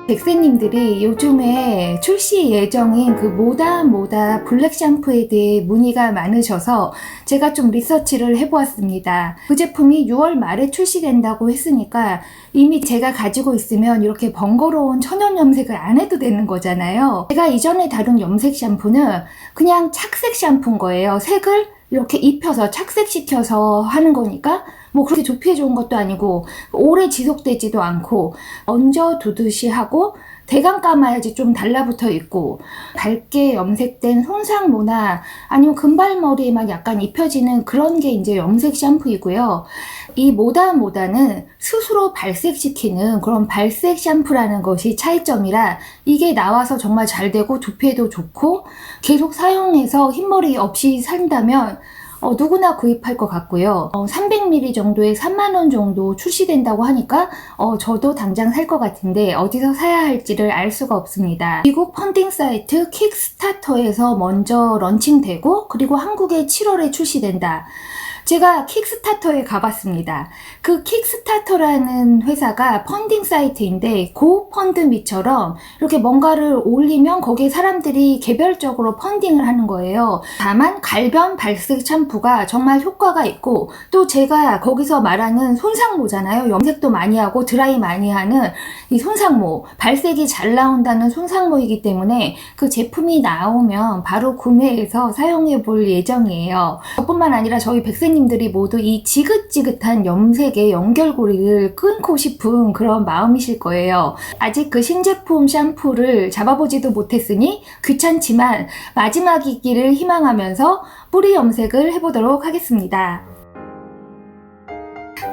백세님들이 요즘에 출시 예정인 그 모다 블랙 샴푸에 대해 문의가 많으셔서 제가 좀 리서치를 해보았습니다. 그 제품이 6월 말에 출시된다고 했으니까 이미 제가 가지고 있으면 이렇게 번거로운 천연 염색을 안 해도 되는 거잖아요. 제가 이전에 다룬 염색 샴푸는 그냥 착색 샴푸인 거예요. 색을 이렇게 입혀서 착색시켜서 하는 거니까 뭐 그렇게 두피에 좋은 것도 아니고 오래 지속되지도 않고 얹어 두듯이 하고 대강 감아야지 좀 달라붙어 있고 밝게 염색된 손상모나 아니면 금발머리에만 약간 입혀지는 그런 게 이제 염색 샴푸이고요. 이 모다는 스스로 발색시키는 그런 발색 샴푸라는 것이 차이점이라 이게 나와서 정말 잘 되고 두피에도 좋고 계속 사용해서 흰머리 없이 산다면 누구나 구입할 것 같고요. 300ml 정도에 3만원 정도 출시된다고 하니까 저도 당장 살 것 같은데 어디서 사야 할지를 알 수가 없습니다. 미국 펀딩 사이트 킥스타터에서 먼저 런칭되고 그리고 한국에 7월에 출시된다. 제가 킥스타터에 가봤습니다. 그 킥스타터라는 회사가 펀딩 사이트인데 고펀드미처럼 이렇게 뭔가를 올리면 거기에 사람들이 개별적으로 펀딩을 하는 거예요. 다만 갈변 발색 샴푸가 정말 효과가 있고 또 제가 거기서 말하는 손상모잖아요. 염색도 많이 하고 드라이 많이 하는 이 손상모, 발색이 잘 나온다는 손상모이기 때문에 그 제품이 나오면 바로 구매해서 사용해 볼 예정이에요. 저뿐만 아니라 저희 백세님들이 모두 이 지긋지긋한 염색의 연결고리를 끊고 싶은 그런 마음이실 거예요. 아직 그 신제품 샴푸를 잡아보지도 못했으니 귀찮지만 마지막이기를 희망하면서 뿌리 염색을 해보도록 하겠습니다.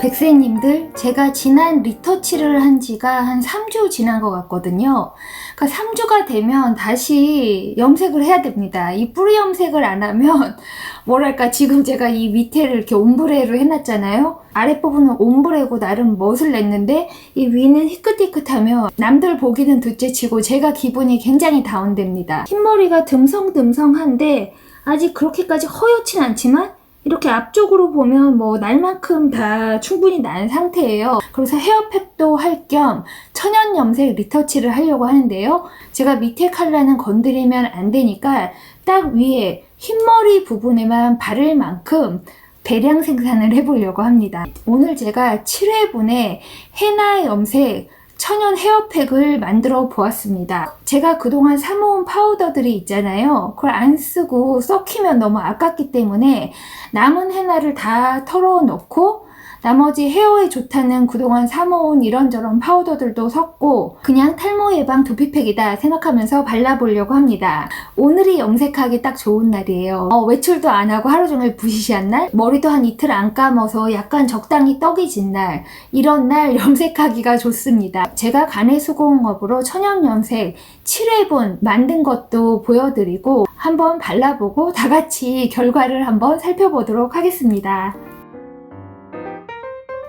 백세님들, 제가 지난 리터치를 한 지가 한 3주 지난 것 같거든요. 그러니까 3주가 되면 다시 염색을 해야 됩니다. 이 뿌리 염색을 안 하면 뭐랄까 지금 제가 이 밑에를 이렇게 옴브레로 해놨잖아요. 아랫부분은 옴브레고 나름 멋을 냈는데 이 위는 희끗희끗하며 남들 보기는 둘째치고 제가 기분이 굉장히 다운됩니다. 흰머리가 듬성듬성한데 아직 그렇게까지 허옇진 않지만 이렇게 앞쪽으로 보면 뭐 날만큼 다 충분히 난 상태예요. 그래서 헤어팩도 할 겸 천연 염색 리터치를 하려고 하는데요. 제가 밑에 컬러는 건드리면 안 되니까 딱 위에 흰머리 부분에만 바를 만큼 대량 생산을 해보려고 합니다. 오늘 제가 7회분의 헤나 염색 천연 헤어팩을 만들어 보았습니다. 제가 그동안 사모은 파우더들이 있잖아요. 그걸 안 쓰고 썩히면 너무 아깝기 때문에 남은 헤나를 다 털어 놓고 나머지 헤어에 좋다는 그동안 사모은 이런저런 파우더들도 섞고 그냥 탈모 예방 두피팩이다 생각하면서 발라보려고 합니다. 오늘이 염색하기 딱 좋은 날이에요. 외출도 안 하고 하루 종일 부시시한 날, 머리도 한 이틀 안 감아서 약간 적당히 떡이 진 날, 이런 날 염색하기가 좋습니다. 제가 가내수공업으로 천연 염색 7회분 만든 것도 보여드리고 한번 발라보고 다 같이 결과를 한번 살펴보도록 하겠습니다.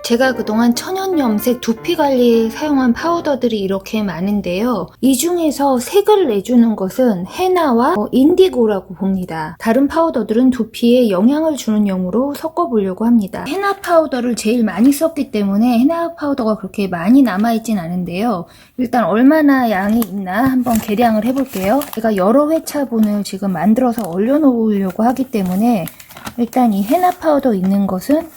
제가 그동안 천연 염색 두피 관리에 사용한 파우더들이 이렇게 많은데요. 이 중에서 색을 내주는 것은 헤나와 인디고라고 봅니다. 다른 파우더들은 두피에 영향을 주는 용으로 섞어보려고 합니다. 헤나 파우더를 제일 많이 썼기 때문에 헤나 파우더가 그렇게 많이 남아있진 않은데요. 일단 얼마나 양이 있나 한번 계량을 해볼게요. 제가 여러 회차분을 지금 만들어서 얼려놓으려고 하기 때문에 일단 이 헤나 파우더 있는 것은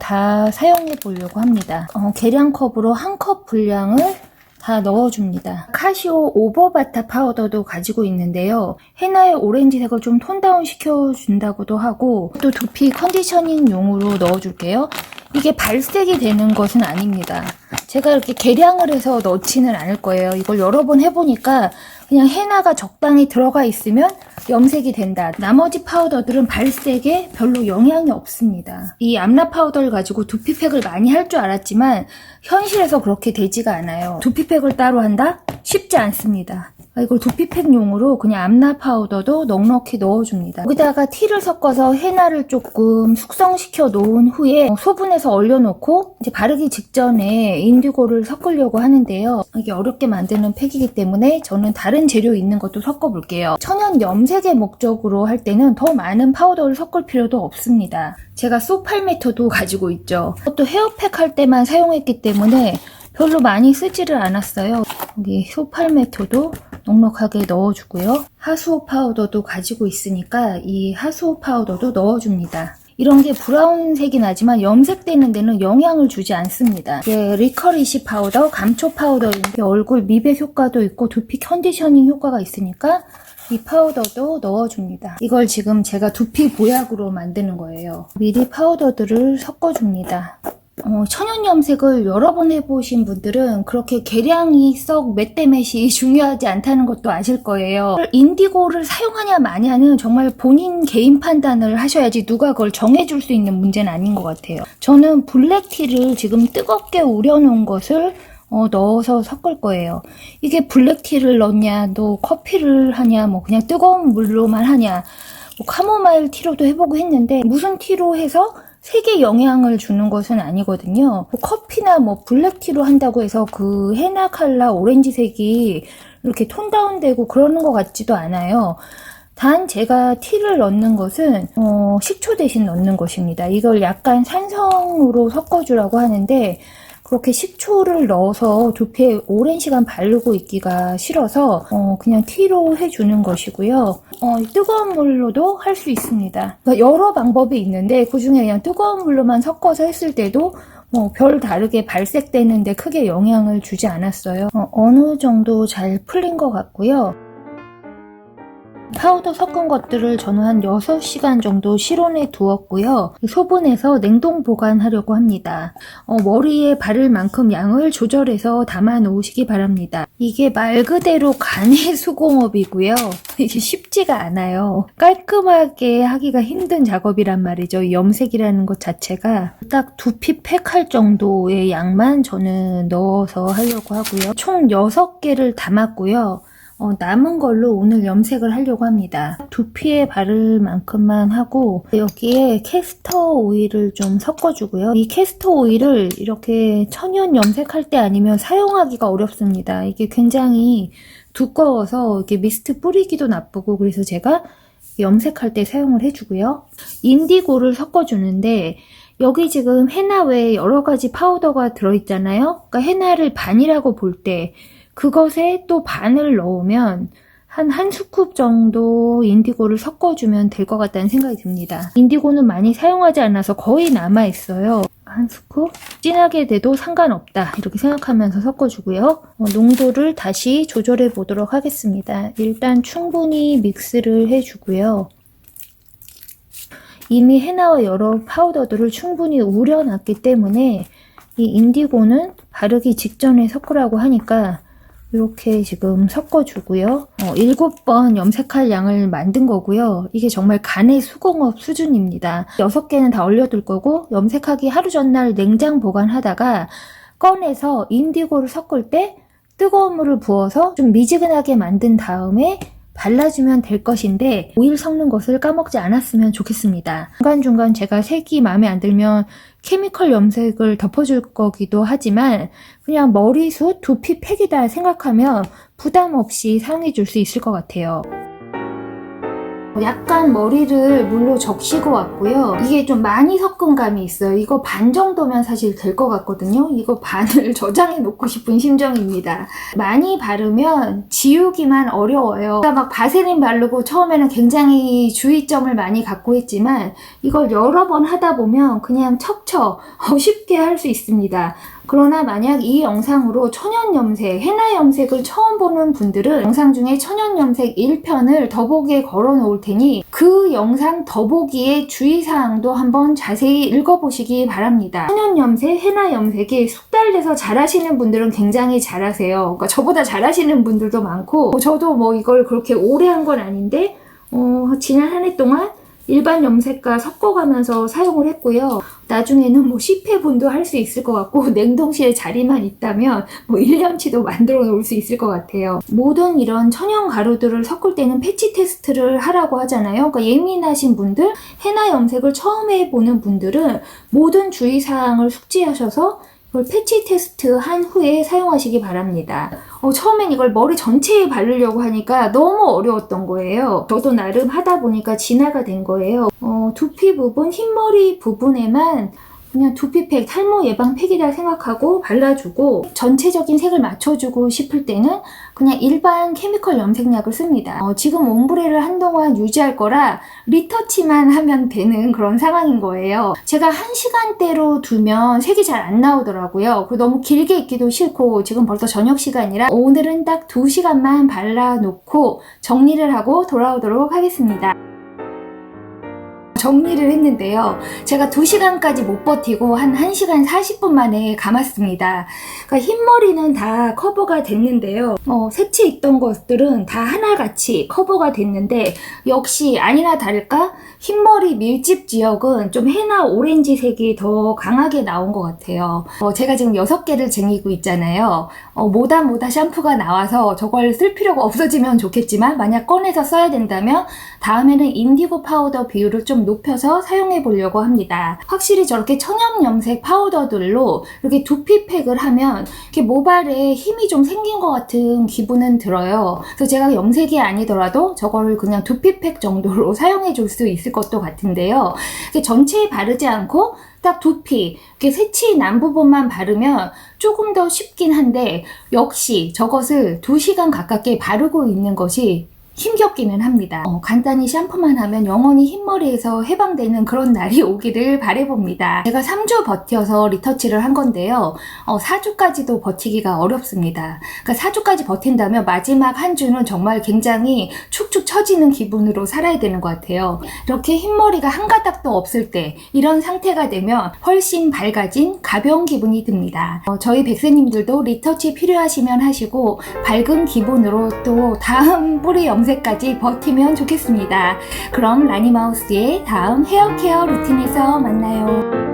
다 사용해 보려고 합니다. 계량컵으로 한 컵 분량을 다 넣어줍니다. 카시오 오버바타 파우더도 가지고 있는데요. 헤나의 오렌지색을 좀 톤다운 시켜준다고도 하고 또 두피 컨디셔닝 용으로 넣어줄게요. 이게 발색이 되는 것은 아닙니다. 제가 이렇게 계량을 해서 넣지는 않을 거예요. 이걸 여러 번 해보니까 그냥 헤나가 적당히 들어가 있으면 염색이 된다. 나머지 파우더들은 발색에 별로 영향이 없습니다. 이 암라 파우더를 가지고 두피팩을 많이 할 줄 알았지만 현실에서 그렇게 되지가 않아요. 두피팩을 따로 한다? 쉽지 않습니다. 이걸 두피팩용으로 그냥 암라 파우더도 넉넉히 넣어줍니다. 여기다가 티를 섞어서 헤나를 조금 숙성시켜 놓은 후에 소분해서 얼려놓고 이제 바르기 직전에 인디고를 섞으려고 하는데요. 이게 어렵게 만드는 팩이기 때문에 저는 다른 재료 있는 것도 섞어볼게요. 천연 염색의 목적으로 할 때는 더 많은 파우더를 섞을 필요도 없습니다. 제가 소팔메토도 가지고 있죠. 또 헤어팩 할 때만 사용했기 때문에 별로 많이 쓰지를 않았어요. 여기 소팔메토도 넉넉하게 넣어주고요. 하수오 파우더도 가지고 있으니까 이 하수오 파우더도 넣어줍니다. 이런 게 브라운색이 나지만 염색되는 데는 영향을 주지 않습니다. 이게 리커리시 파우더, 감초 파우더인데 얼굴 미백 효과도 있고 두피 컨디셔닝 효과가 있으니까 이 파우더도 넣어줍니다. 이걸 지금 제가 두피 보약으로 만드는 거예요. 미리 파우더들을 섞어줍니다. 천연 염색을 여러 번 해보신 분들은 그렇게 계량이 썩 몇 대 몇이 중요하지 않다는 것도 아실 거예요. 인디고를 사용하냐 마냐는 정말 본인 개인 판단을 하셔야지 누가 그걸 정해줄 수 있는 문제는 아닌 것 같아요. 저는 블랙티를 지금 뜨겁게 우려놓은 것을 넣어서 섞을 거예요. 이게 블랙티를 넣냐, 또 커피를 하냐, 뭐 그냥 뜨거운 물로만 하냐, 뭐 카모마일 티로도 해보고 했는데 무슨 티로 해서 색에 영향을 주는 것은 아니거든요. 뭐 커피나 뭐 블랙티로 한다고 해서 그 헤나 컬러 오렌지색이 이렇게 톤 다운되고 그러는 것 같지도 않아요. 단 제가 티를 넣는 것은 식초 대신 넣는 것입니다. 이걸 약간 산성으로 섞어주라고 하는데 그렇게 식초를 넣어서 두피에 오랜 시간 바르고 있기가 싫어서 그냥 티로 해주는 것이고요. 뜨거운 물로도 할 수 있습니다. 그러니까 여러 방법이 있는데 그중에 그냥 뜨거운 물로만 섞어서 했을 때도 뭐 별 다르게 발색되는데 크게 영향을 주지 않았어요. 어느 정도 잘 풀린 것 같고요. 파우더 섞은 것들을 저는 한 6시간 정도 실온에 두었고요. 소분해서 냉동 보관하려고 합니다. 머리에 바를 만큼 양을 조절해서 담아 놓으시기 바랍니다. 이게 말 그대로 간의 수공업이고요. 이게 쉽지가 않아요. 깔끔하게 하기가 힘든 작업이란 말이죠. 염색이라는 것 자체가. 딱 두피 팩할 정도의 양만 저는 넣어서 하려고 하고요. 총 6개를 담았고요. 남은 걸로 오늘 염색을 하려고 합니다. 두피에 바를 만큼만 하고 여기에 캐스터 오일을 좀 섞어주고요. 이 캐스터 오일을 이렇게 천연 염색할 때 아니면 사용하기가 어렵습니다. 이게 굉장히 두꺼워서 이렇게 미스트 뿌리기도 나쁘고 그래서 제가 염색할 때 사용을 해주고요. 인디고를 섞어주는데 여기 지금 헤나 외에 여러 가지 파우더가 들어있잖아요. 그러니까 헤나를 반이라고 볼 때 그것에 또 반을 넣으면 한 스쿱 정도 인디고를 섞어주면 될 것 같다는 생각이 듭니다. 인디고는 많이 사용하지 않아서 거의 남아있어요. 한 스쿱? 진하게 돼도 상관없다 이렇게 생각하면서 섞어주고요. 농도를 다시 조절해 보도록 하겠습니다. 일단 충분히 믹스를 해주고요. 이미 헤나와 여러 파우더들을 충분히 우려놨기 때문에 이 인디고는 바르기 직전에 섞으라고 하니까 이렇게 지금 섞어주고요. 7번 염색할 양을 만든 거고요. 이게 정말 간의 수공업 수준입니다. 6개는 다 얼려둘 거고 염색하기 하루 전날 냉장 보관하다가 꺼내서 인디고를 섞을 때 뜨거운 물을 부어서 좀 미지근하게 만든 다음에 발라주면 될 것인데 오일 섞는 것을 까먹지 않았으면 좋겠습니다. 중간중간 제가 색이 마음에 안 들면 케미컬 염색을 덮어줄 거기도 하지만 그냥 머리숱, 두피 팩이다 생각하면 부담 없이 사용해 줄 수 있을 것 같아요. 약간 머리를 물로 적시고 왔고요. 이게 좀 많이 섞은 감이 있어요. 이거 반 정도면 사실 될 것 같거든요. 이거 반을 저장해 놓고 싶은 심정입니다. 많이 바르면 지우기만 어려워요. 그러니까 막 바세린 바르고 처음에는 굉장히 주의점을 많이 갖고 했지만 이걸 여러 번 하다 보면 그냥 척척 쉽게 할 수 있습니다. 그러나 만약 이 영상으로 천연 염색, 헤나 염색을 처음 보는 분들은 영상 중에 천연 염색 1편을 더보기에 걸어 놓을 테니 그 영상 더보기의 주의사항도 한번 자세히 읽어보시기 바랍니다. 천연 염색, 헤나 염색이 숙달돼서 잘하시는 분들은 굉장히 잘하세요. 그러니까 저보다 잘하시는 분들도 많고 저도 뭐 이걸 그렇게 오래 한 건 아닌데 지난 한 해 동안 일반 염색과 섞어가면서 사용을 했고요. 나중에는 뭐 10회분도 할 수 있을 것 같고 냉동실에 자리만 있다면 뭐 1년치도 만들어 놓을 수 있을 것 같아요. 모든 이런 천연 가루들을 섞을 때는 패치 테스트를 하라고 하잖아요. 그러니까 예민하신 분들, 헤나 염색을 처음 해보는 분들은 모든 주의사항을 숙지하셔서 이걸 패치 테스트 한 후에 사용하시기 바랍니다. 처음엔 이걸 머리 전체에 바르려고 하니까 너무 어려웠던 거예요. 저도 나름 하다 보니까 진화가 된 거예요. 두피 부분, 흰머리 부분에만 그냥 두피팩, 탈모 예방 팩이다 생각하고 발라주고 전체적인 색을 맞춰주고 싶을 때는 그냥 일반 케미컬 염색약을 씁니다. 지금 옴브레를 한동안 유지할 거라 리터치만 하면 되는 그런 상황인 거예요. 제가 1시간대로 두면 색이 잘 안 나오더라고요. 그리고 너무 길게 있기도 싫고 지금 벌써 저녁 시간이라 오늘은 딱 2시간만 발라놓고 정리를 하고 돌아오도록 하겠습니다. 정리를 했는데요. 제가 2시간까지 못 버티고 한 1시간 40분 만에 감았습니다. 그러니까 흰머리는 다 커버가 됐는데요. 새치 있던 것들은 다 하나같이 커버가 됐는데 역시 아니나 다를까 흰머리 밀집 지역은 좀 해나 오렌지색이 더 강하게 나온 것 같아요. 제가 지금 6개를 쟁이고 있잖아요. 모다 샴푸가 나와서 저걸 쓸 필요가 없어지면 좋겠지만 만약 꺼내서 써야 된다면 다음에는 인디고 파우더 비율을 좀 높여서 사용해 보려고 합니다. 확실히 저렇게 천연 염색 파우더들로 이렇게 두피팩을 하면 이렇게 모발에 힘이 좀 생긴 것 같은 기분은 들어요. 그래서 제가 염색이 아니더라도 저거를 그냥 두피팩 정도로 사용해 줄 수 있을 것도 같은데요. 전체에 바르지 않고 딱 두피, 이렇게 새치 난 부분만 바르면 조금 더 쉽긴 한데 역시 저것을 2시간 가깝게 바르고 있는 것이 힘겹기는 합니다. 간단히 샴푸만 하면 영원히 흰머리에서 해방되는 그런 날이 오기를 바라봅니다. 제가 3주 버텨서 리터치를 한 건데요. 4주까지도 버티기가 어렵습니다. 그러니까 4주까지 버틴다면 마지막 한 주는 정말 굉장히 축축 처지는 기분으로 살아야 되는 것 같아요. 이렇게 흰머리가 한 가닥도 없을 때 이런 상태가 되면 훨씬 밝아진 가벼운 기분이 듭니다. 저희 백세님들도 리터치 필요하시면 하시고 밝은 기분으로 또 다음 뿌리 염색까지 버티면 좋겠습니다. 그럼 라니마우스의 다음 헤어케어 루틴에서 만나요.